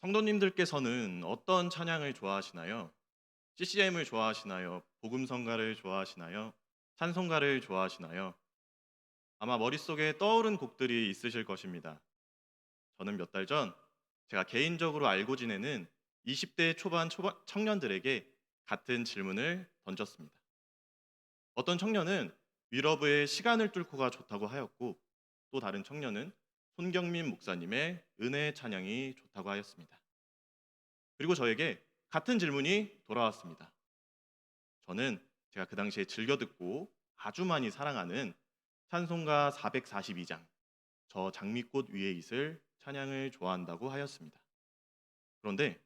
성도님들께서는 어떤 찬양을 좋아하시나요? CCM을 좋아하시나요? 복음성가를 좋아하시나요? 찬송가를 좋아하시나요? 아마 머릿속에 떠오른 곡들이 있으실 것입니다. 저는 몇 달 전 제가 개인적으로 알고 지내는 20대 초반 청년들에게 같은 질문을 던졌습니다. 어떤 청년은 위러브의 시간을 뚫고가 좋다고 하였고, 또 다른 청년은 손경민 목사님의 은혜의 찬양이 좋다고 하였습니다. 그리고 저에게 같은 질문이 돌아왔습니다. 저는 제가 그 당시에 즐겨 듣고 아주 많이 사랑하는 찬송가 442장 저 장미꽃 위에 있을 찬양을 좋아한다고 하였습니다. 그런데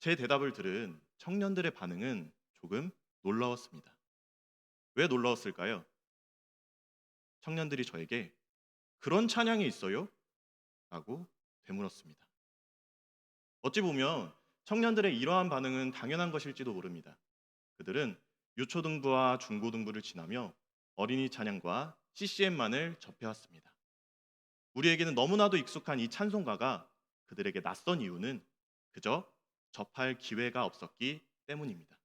제 대답을 들은 청년들의 반응은 조금 놀라웠습니다. 왜 놀라웠을까요? 청년들이 저에게 그런 찬양이 있어요? 라고 되물었습니다. 어찌 보면 청년들의 이러한 반응은 당연한 것일지도 모릅니다. 그들은 유초등부와 중고등부를 지나며 어린이 찬양과 CCM만을 접해왔습니다. 우리에게는 너무나도 익숙한 이 찬송가가 그들에게 낯선 이유는 그저 접할 기회가 없었기 때문입니다.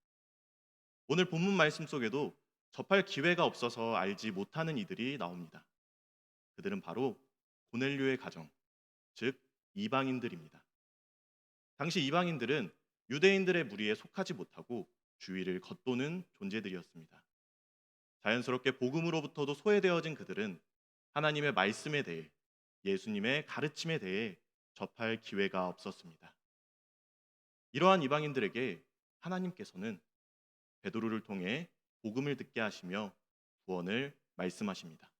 오늘 본문 말씀 속에도 접할 기회가 없어서 알지 못하는 이들이 나옵니다. 그들은 바로 고넬료의 가정, 즉 이방인들입니다. 당시 이방인들은 유대인들의 무리에 속하지 못하고 주위를 겉도는 존재들이었습니다. 자연스럽게 복음으로부터도 소외되어진 그들은 하나님의 말씀에 대해, 예수님의 가르침에 대해 접할 기회가 없었습니다. 이러한 이방인들에게 하나님께서는 베드로를 통해 복음을 듣게 하시며 구원을 말씀하십니다.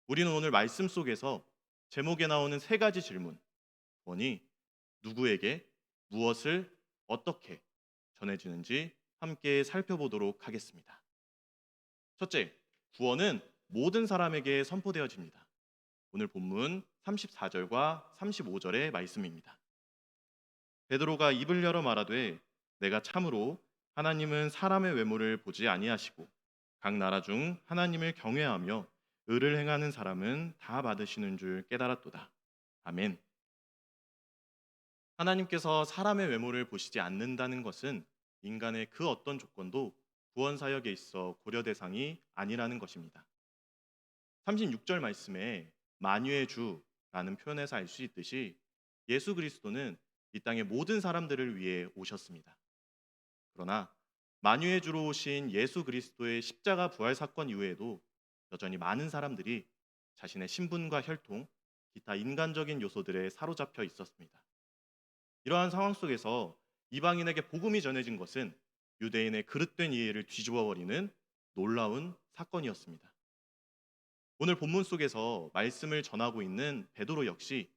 우리는 오늘 말씀 속에서 제목에 나오는 세 가지 질문, 구원이 누구에게 무엇을 어떻게 전해지는지 함께 살펴보도록 하겠습니다. 첫째, 구원은 모든 사람에게 선포되어집니다. 오늘 본문 34절과 35절의 말씀입니다. 베드로가 입을 열어 말하되 내가 참으로 하나님은 사람의 외모를 보지 아니하시고 각 나라 중 하나님을 경외하며 의를 행하는 사람은 다 받으시는 줄 깨달았도다. 아멘. 하나님께서 사람의 외모를 보시지 않는다는 것은 인간의 그 어떤 조건도 구원 사역에 있어 고려 대상이 아니라는 것입니다. 36절 말씀에 만유의 주라는 표현에서 알 수 있듯이 예수 그리스도는 이 땅의 모든 사람들을 위해 오셨습니다. 그러나 만유의 주로 오신 예수 그리스도의 십자가 부활 사건 이후에도 여전히 많은 사람들이 자신의 신분과 혈통, 기타 인간적인 요소들에 사로잡혀 있었습니다. 이러한 상황 속에서 이방인에게 복음이 전해진 것은 유대인의 그릇된 이해를 뒤집어 버리는 놀라운 사건이었습니다. 오늘 본문 속에서 말씀을 전하고 있는 베드로 역시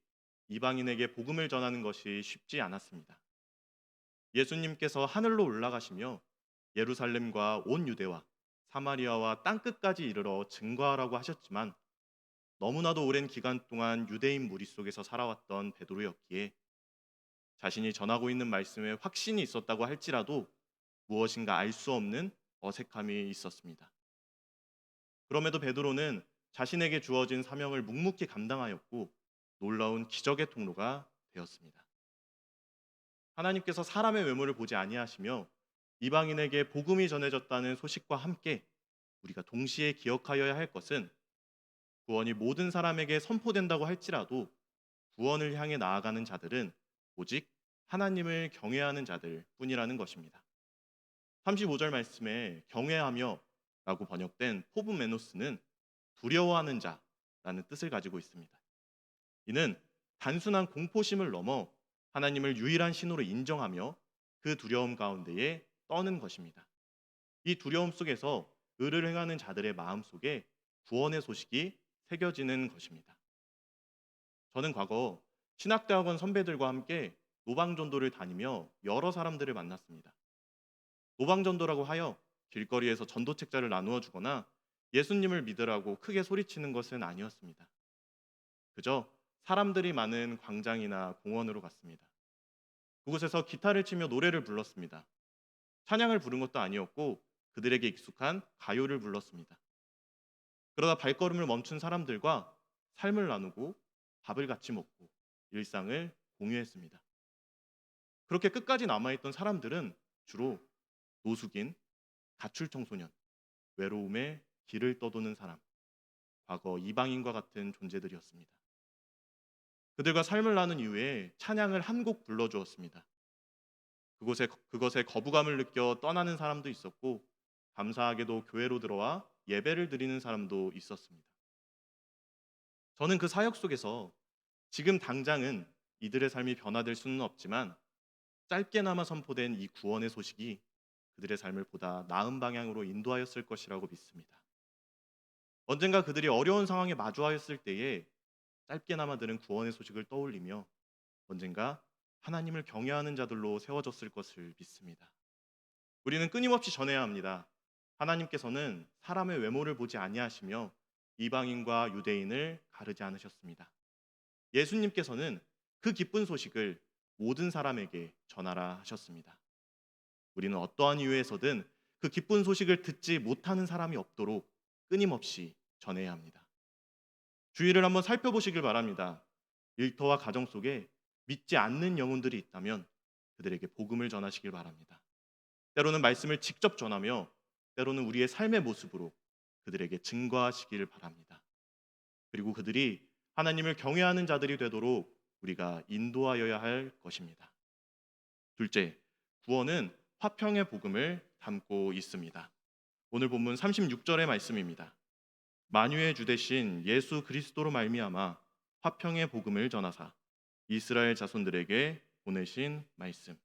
이방인에게 복음을 전하는 것이 쉽지 않았습니다. 예수님께서 하늘로 올라가시며 예루살렘과 온 유대와 사마리아와 땅끝까지 이르러 증거하라고 하셨지만 너무나도 오랜 기간 동안 유대인 무리 속에서 살아왔던 베드로였기에 자신이 전하고 있는 말씀에 확신이 있었다고 할지라도 무엇인가 알 수 없는 어색함이 있었습니다. 그럼에도 베드로는 자신에게 주어진 사명을 묵묵히 감당하였고 놀라운 기적의 통로가 되었습니다. 하나님께서 사람의 외모를 보지 아니하시며 이방인에게 복음이 전해졌다는 소식과 함께 우리가 동시에 기억하여야 할 것은 구원이 모든 사람에게 선포된다고 할지라도 구원을 향해 나아가는 자들은 오직 하나님을 경외하는 자들 뿐이라는 것입니다. 35절 말씀에 경외하며 라고 번역된 포브메노스는 두려워하는 자라는 뜻을 가지고 있습니다. 이는 단순한 공포심을 넘어 하나님을 유일한 신으로 인정하며 그 두려움 가운데에 떠는 것입니다. 이 두려움 속에서 의를 행하는 자들의 마음 속에 구원의 소식이 새겨지는 것입니다. 저는 과거 신학대학원 선배들과 함께 노방전도를 다니며 여러 사람들을 만났습니다. 노방전도라고 하여 길거리에서 전도책자를 나누어 주거나 예수님을 믿으라고 크게 소리치는 것은 아니었습니다. 그저 사람들이 많은 광장이나 공원으로 갔습니다. 그곳에서 기타를 치며 노래를 불렀습니다. 찬양을 부른 것도 아니었고 그들에게 익숙한 가요를 불렀습니다. 그러다 발걸음을 멈춘 사람들과 삶을 나누고 밥을 같이 먹고 일상을 공유했습니다. 그렇게 끝까지 남아있던 사람들은 주로 노숙인, 가출 청소년, 외로움에 길을 떠도는 사람, 과거 이방인과 같은 존재들이었습니다. 그들과 삶을 나눈 이후에 찬양을 한 곡 불러주었습니다. 그것에 거부감을 느껴 떠나는 사람도 있었고, 감사하게도 교회로 들어와 예배를 드리는 사람도 있었습니다. 저는 그 사역 속에서 지금 당장은 이들의 삶이 변화될 수는 없지만 짧게나마 선포된 이 구원의 소식이 그들의 삶을 보다 나은 방향으로 인도하였을 것이라고 믿습니다. 언젠가 그들이 어려운 상황에 마주하였을 때에 짧게나마 들은 구원의 소식을 떠올리며 언젠가 하나님을 경외하는 자들로 세워졌을 것을 믿습니다. 우리는 끊임없이 전해야 합니다. 하나님께서는 사람의 외모를 보지 아니하시며 이방인과 유대인을 가르지 않으셨습니다. 예수님께서는 그 기쁜 소식을 모든 사람에게 전하라 하셨습니다. 우리는 어떠한 이유에서든 그 기쁜 소식을 듣지 못하는 사람이 없도록 끊임없이 전해야 합니다. 주위를 한번 살펴보시길 바랍니다. 일터와 가정 속에 믿지 않는 영혼들이 있다면 그들에게 복음을 전하시길 바랍니다. 때로는 말씀을 직접 전하며 때로는 우리의 삶의 모습으로 그들에게 증거하시길 바랍니다. 그리고 그들이 하나님을 경외하는 자들이 되도록 우리가 인도하여야 할 것입니다. 둘째, 구원은 화평의 복음을 담고 있습니다. 오늘 본문 36절의 말씀입니다. 만유의 주 되신 예수 그리스도로 말미암아 화평의 복음을 전하사 이스라엘 자손들에게 보내신 말씀.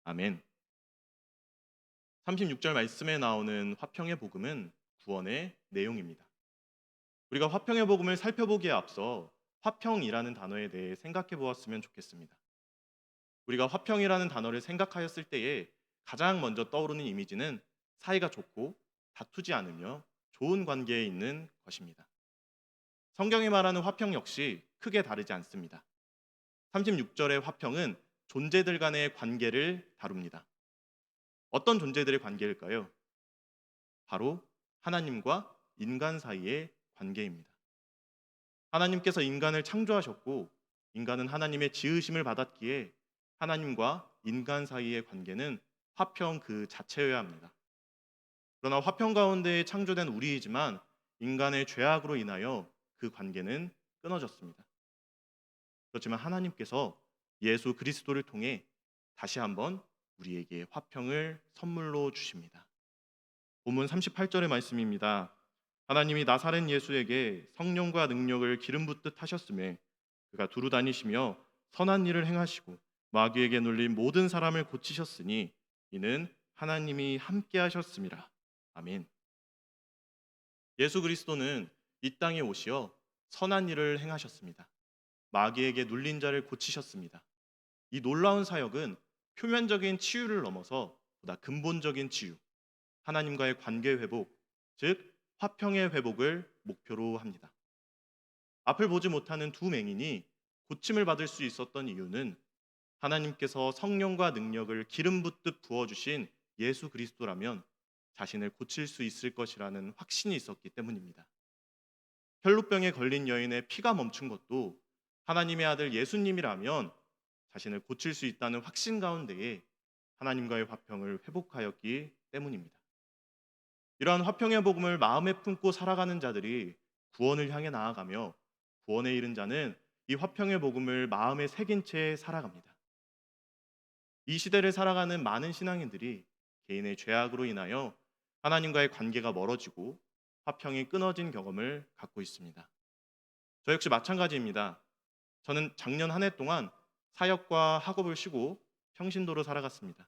아멘. 36절 말씀에 나오는 화평의 복음은 구원의 내용입니다. 우리가 화평의 복음을 살펴보기에 앞서 화평이라는 단어에 대해 생각해 보았으면 좋겠습니다. 우리가 화평이라는 단어를 생각하였을 때에 가장 먼저 떠오르는 이미지는 사이가 좋고 다투지 않으며 좋은 관계에 있는 것입니다. 성경이 말하는 화평 역시 크게 다르지 않습니다. 36절의 화평은 존재들 간의 관계를 다룹니다. 어떤 존재들의 관계일까요? 바로 하나님과 인간 사이의 관계입니다. 하나님께서 인간을 창조하셨고 인간은 하나님의 지으심을 받았기에 하나님과 인간 사이의 관계는 화평 그 자체여야 합니다. 그러나 화평 가운데 창조된 우리이지만 인간의 죄악으로 인하여 그 관계는 끊어졌습니다. 그렇지만 하나님께서 예수 그리스도를 통해 다시 한번 우리에게 화평을 선물로 주십니다. 본문 38절의 말씀입니다. 하나님이 나사렛 예수에게 성령과 능력을 기름 붓듯 하셨음에 그가 두루 다니시며 선한 일을 행하시고 마귀에게 눌린 모든 사람을 고치셨으니 이는 하나님이 함께 하셨음이라. 아멘. 예수 그리스도는 이 땅에 오시어 선한 일을 행하셨습니다. 마귀에게 눌린 자를 고치셨습니다. 이 놀라운 사역은 표면적인 치유를 넘어서 보다 근본적인 치유, 하나님과의 관계 회복, 즉 화평의 회복을 목표로 합니다. 앞을 보지 못하는 두 맹인이 고침을 받을 수 있었던 이유는 하나님께서 성령과 능력을 기름 붓듯 부어주신 예수 그리스도라면 자신을 고칠 수 있을 것이라는 확신이 있었기 때문입니다. 혈루병에 걸린 여인의 피가 멈춘 것도 하나님의 아들 예수님이라면 자신을 고칠 수 있다는 확신 가운데에 하나님과의 화평을 회복하였기 때문입니다. 이러한 화평의 복음을 마음에 품고 살아가는 자들이 구원을 향해 나아가며 구원에 이른 자는 이 화평의 복음을 마음에 새긴 채 살아갑니다. 이 시대를 살아가는 많은 신앙인들이 개인의 죄악으로 인하여 하나님과의 관계가 멀어지고 화평이 끊어진 경험을 갖고 있습니다. 저 역시 마찬가지입니다. 저는 작년 한 해 동안 사역과 학업을 쉬고 평신도로 살아갔습니다.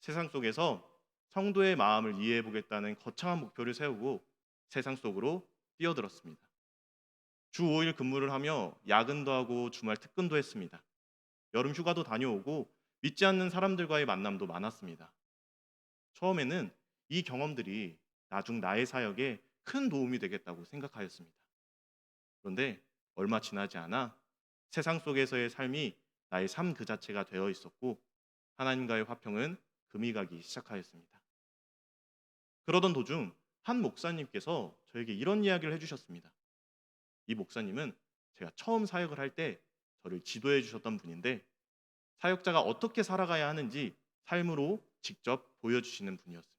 세상 속에서 성도의 마음을 이해해 보겠다는 거창한 목표를 세우고 세상 속으로 뛰어들었습니다. 주 5일 근무를 하며 야근도 하고 주말 특근도 했습니다. 여름 휴가도 다녀오고 믿지 않는 사람들과의 만남도 많았습니다. 처음에는 이 경험들이 나중 나의 사역에 큰 도움이 되겠다고 생각하였습니다. 그런데 얼마 지나지 않아 세상 속에서의 삶이 나의 삶 그 자체가 되어 있었고 하나님과의 화평은 금이 가기 시작하였습니다. 그러던 도중 한 목사님께서 저에게 이런 이야기를 해주셨습니다. 이 목사님은 제가 처음 사역을 할 때 저를 지도해 주셨던 분인데 사역자가 어떻게 살아가야 하는지 삶으로 직접 보여주시는 분이었습니다.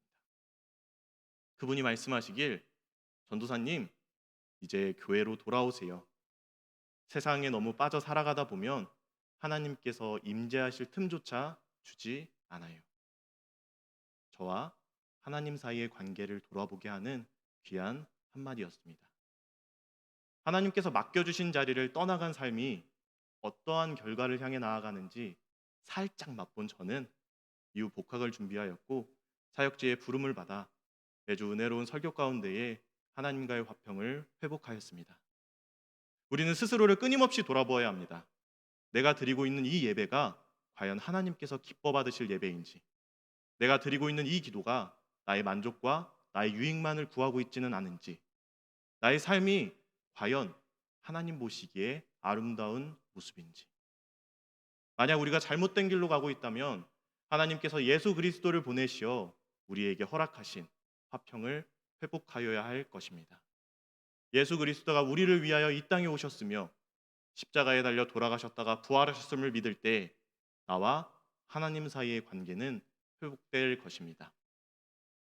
그분이 말씀하시길, 전도사님, 이제 교회로 돌아오세요. 세상에 너무 빠져 살아가다 보면 하나님께서 임재하실 틈조차 주지 않아요. 저와 하나님 사이의 관계를 돌아보게 하는 귀한 한마디였습니다. 하나님께서 맡겨주신 자리를 떠나간 삶이 어떠한 결과를 향해 나아가는지 살짝 맛본 저는 이후 복학을 준비하였고 사역지의 부름을 받아 매주 은혜로운 설교 가운데에 하나님과의 화평을 회복하였습니다. 우리는 스스로를 끊임없이 돌아보아야 합니다. 내가 드리고 있는 이 예배가 과연 하나님께서 기뻐 받으실 예배인지, 내가 드리고 있는 이 기도가 나의 만족과 나의 유익만을 구하고 있지는 않은지, 나의 삶이 과연 하나님 보시기에 아름다운 모습인지. 만약 우리가 잘못된 길로 가고 있다면 하나님께서 예수 그리스도를 보내시어 우리에게 허락하신 화평을 회복하여야 할 것입니다. 예수 그리스도가 우리를 위하여 이 땅에 오셨으며 십자가에 달려 돌아가셨다가 부활하셨음을 믿을 때 나와 하나님 사이의 관계는 회복될 것입니다.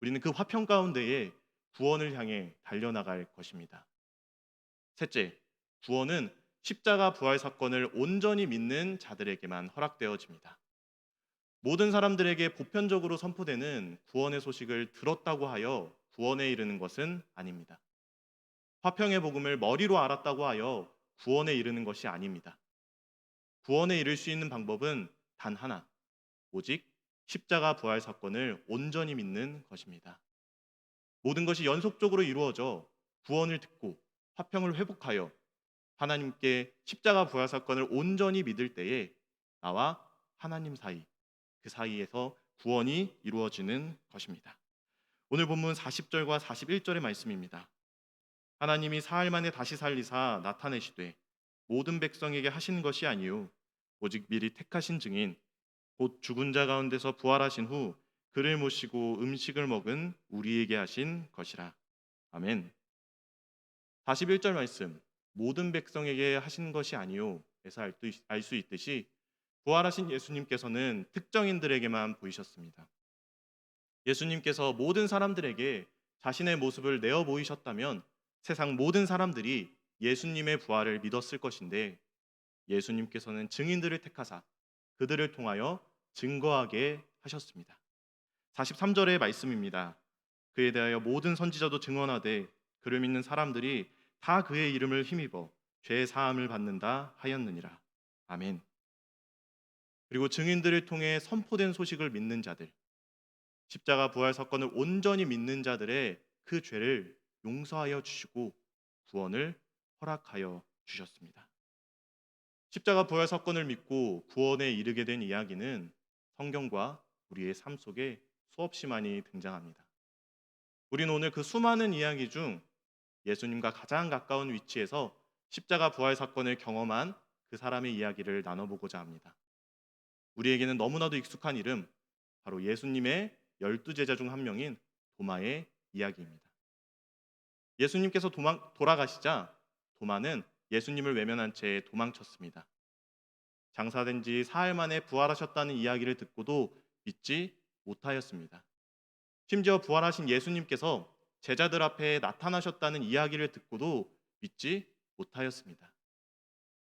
우리는 그 화평 가운데에 구원을 향해 달려나갈 것입니다. 셋째, 구원은 십자가 부활 사건을 온전히 믿는 자들에게만 허락되어집니다. 모든 사람들에게 보편적으로 선포되는 구원의 소식을 들었다고 하여 구원에 이르는 것은 아닙니다. 화평의 복음을 머리로 알았다고 하여 구원에 이르는 것이 아닙니다. 구원에 이를 수 있는 방법은 단 하나, 오직 십자가 부활 사건을 온전히 믿는 것입니다. 모든 것이 연속적으로 이루어져 구원을 듣고 화평을 회복하여 하나님께 십자가 부활 사건을 온전히 믿을 때에 나와 하나님 사이, 그 사이에서 구원이 이루어지는 것입니다. 오늘 본문 40절과 41절의 말씀입니다. 하나님이 사흘 만에 다시 살리사 나타내시되 모든 백성에게 하신 것이 아니요 오직 미리 택하신 증인 곧 죽은 자 가운데서 부활하신 후 그를 모시고 음식을 먹은 우리에게 하신 것이라. 아멘. 41절 말씀, 모든 백성에게 하신 것이 아니요 에서 알 수 있듯이 부활하신 예수님께서는 특정인들에게만 보이셨습니다. 예수님께서 모든 사람들에게 자신의 모습을 내어 보이셨다면 세상 모든 사람들이 예수님의 부활을 믿었을 것인데 예수님께서는 증인들을 택하사 그들을 통하여 증거하게 하셨습니다. 43절의 말씀입니다. 그에 대하여 모든 선지자도 증언하되 그를 믿는 사람들이 다 그의 이름을 힘입어 죄 사함을 받는다 하였느니라. 아멘. 그리고 증인들을 통해 선포된 소식을 믿는 자들, 십자가 부활 사건을 온전히 믿는 자들의 그 죄를 용서하여 주시고 구원을 허락하여 주셨습니다. 십자가 부활 사건을 믿고 구원에 이르게 된 이야기는 성경과 우리의 삶 속에 수없이 많이 등장합니다. 우리는 오늘 그 수많은 이야기 중 예수님과 가장 가까운 위치에서 십자가 부활 사건을 경험한 그 사람의 이야기를 나눠보고자 합니다. 우리에게는 너무나도 익숙한 이름, 바로 예수님의 12제자 중 한 명인 도마의 이야기입니다. 예수님께서 돌아가시자 도마는 예수님을 외면한 채 도망쳤습니다. 장사된 지 사흘 만에 부활하셨다는 이야기를 듣고도 믿지 못하였습니다. 심지어 부활하신 예수님께서 제자들 앞에 나타나셨다는 이야기를 듣고도 믿지 못하였습니다.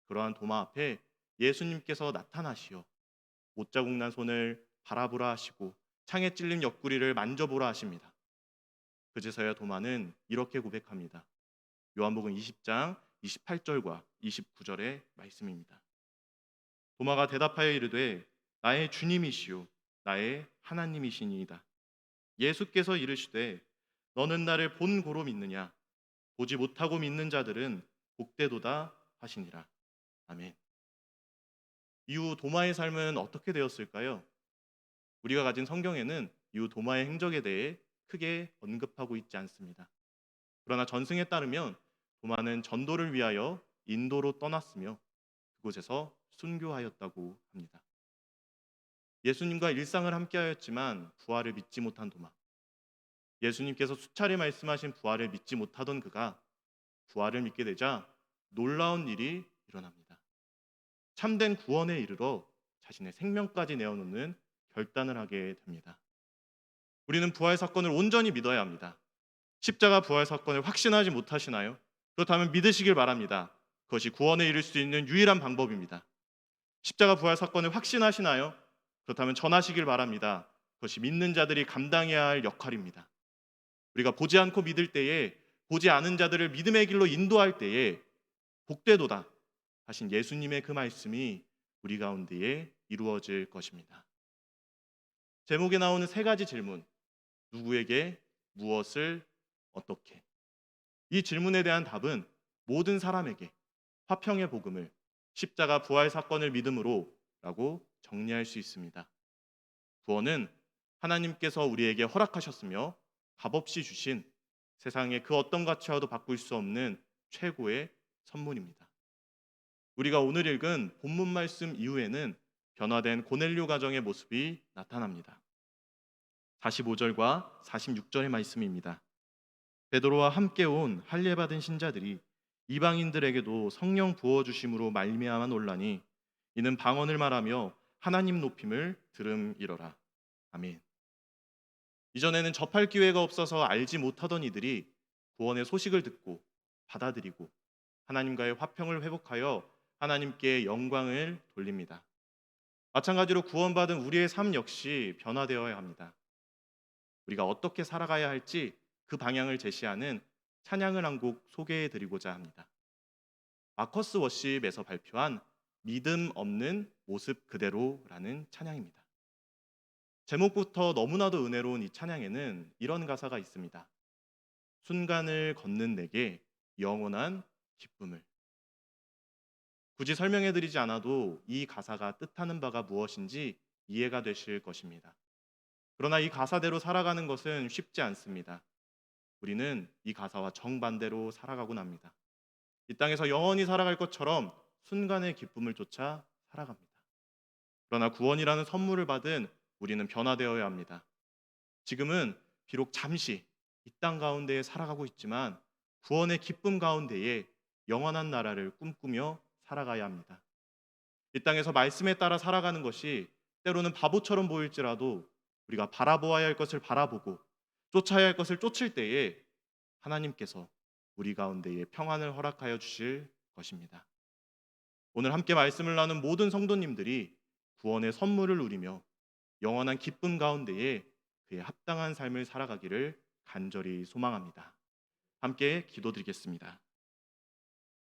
그러한 도마 앞에 예수님께서 나타나시어 못자국 난 손을 바라보라 하시고 창에 찔린 옆구리를 만져보라 하십니다. 그제서야 도마는 이렇게 고백합니다. 요한복음 20장 28절과 29절의 말씀입니다. 도마가 대답하여 이르되 나의 주님이시요 나의 하나님이시니이다. 예수께서 이르시되 너는 나를 본 고로 믿느냐 보지 못하고 믿는 자들은 복되도다 하시니라. 아멘. 이후 도마의 삶은 어떻게 되었을까요? 우리가 가진 성경에는 이후 도마의 행적에 대해 크게 언급하고 있지 않습니다. 그러나 전승에 따르면 도마는 전도를 위하여 인도로 떠났으며 그곳에서 순교하였다고 합니다. 예수님과 일상을 함께하였지만 부활을 믿지 못한 도마. 예수님께서 수차례 말씀하신 부활을 믿지 못하던 그가 부활을 믿게 되자 놀라운 일이 일어납니다. 참된 구원에 이르러 자신의 생명까지 내어놓는 결단을 하게 됩니다. 우리는 부활 사건을 온전히 믿어야 합니다. 십자가 부활 사건을 확신하지 못하시나요? 그렇다면 믿으시길 바랍니다. 그것이 구원에 이를 수 있는 유일한 방법입니다. 십자가 부활 사건을 확신하시나요? 그렇다면 전하시길 바랍니다. 그것이 믿는 자들이 감당해야 할 역할입니다. 우리가 보지 않고 믿을 때에, 보지 않은 자들을 믿음의 길로 인도할 때에 복되도다 하신 예수님의 그 말씀이 우리 가운데에 이루어질 것입니다. 제목에 나오는 세 가지 질문, 누구에게, 무엇을, 어떻게. 이 질문에 대한 답은 모든 사람에게 화평의 복음을, 십자가 부활 사건을 믿음으로 라고 정리할 수 있습니다. 구원은 하나님께서 우리에게 허락하셨으며 값없이 주신 세상의 그 어떤 가치와도 바꿀 수 없는 최고의 선물입니다. 우리가 오늘 읽은 본문 말씀 이후에는 변화된 고넬료 가정의 모습이 나타납니다. 45절과 46절의 말씀입니다. 베드로와 함께 온 할례 받은 신자들이 이방인들에게도 성령 부어 주심으로 말미암아 논라니 이는 방언을 말하며 하나님 높임을 들음이러라. 아멘. 이전에는 접할 기회가 없어서 알지 못하던 이들이 구원의 소식을 듣고 받아들이고 하나님과의 화평을 회복하여 하나님께 영광을 돌립니다. 마찬가지로 구원받은 우리의 삶 역시 변화되어야 합니다. 우리가 어떻게 살아가야 할지 그 방향을 제시하는 찬양을 한 곡 소개해 드리고자 합니다. 마커스 워십에서 발표한 믿음 없는 모습 그대로라는 찬양입니다. 제목부터 너무나도 은혜로운 이 찬양에는 이런 가사가 있습니다. 순간을 걷는 내게 영원한 기쁨을. 굳이 설명해 드리지 않아도 이 가사가 뜻하는 바가 무엇인지 이해가 되실 것입니다. 그러나 이 가사대로 살아가는 것은 쉽지 않습니다. 우리는 이 가사와 정반대로 살아가곤 합니다. 이 땅에서 영원히 살아갈 것처럼 순간의 기쁨을 쫓아 살아갑니다. 그러나 구원이라는 선물을 받은 우리는 변화되어야 합니다. 지금은 비록 잠시 이 땅 가운데에 살아가고 있지만 구원의 기쁨 가운데에 영원한 나라를 꿈꾸며 살아가야 합니다. 이 땅에서 말씀에 따라 살아가는 것이 때로는 바보처럼 보일지라도 우리가 바라보아야 할 것을 바라보고 쫓아야 할 것을 쫓을 때에 하나님께서 우리 가운데에 평안을 허락하여 주실 것입니다. 오늘 함께 말씀을 나눈 모든 성도님들이 구원의 선물을 누리며 영원한 기쁨 가운데에 그에 합당한 삶을 살아가기를 간절히 소망합니다. 함께 기도드리겠습니다.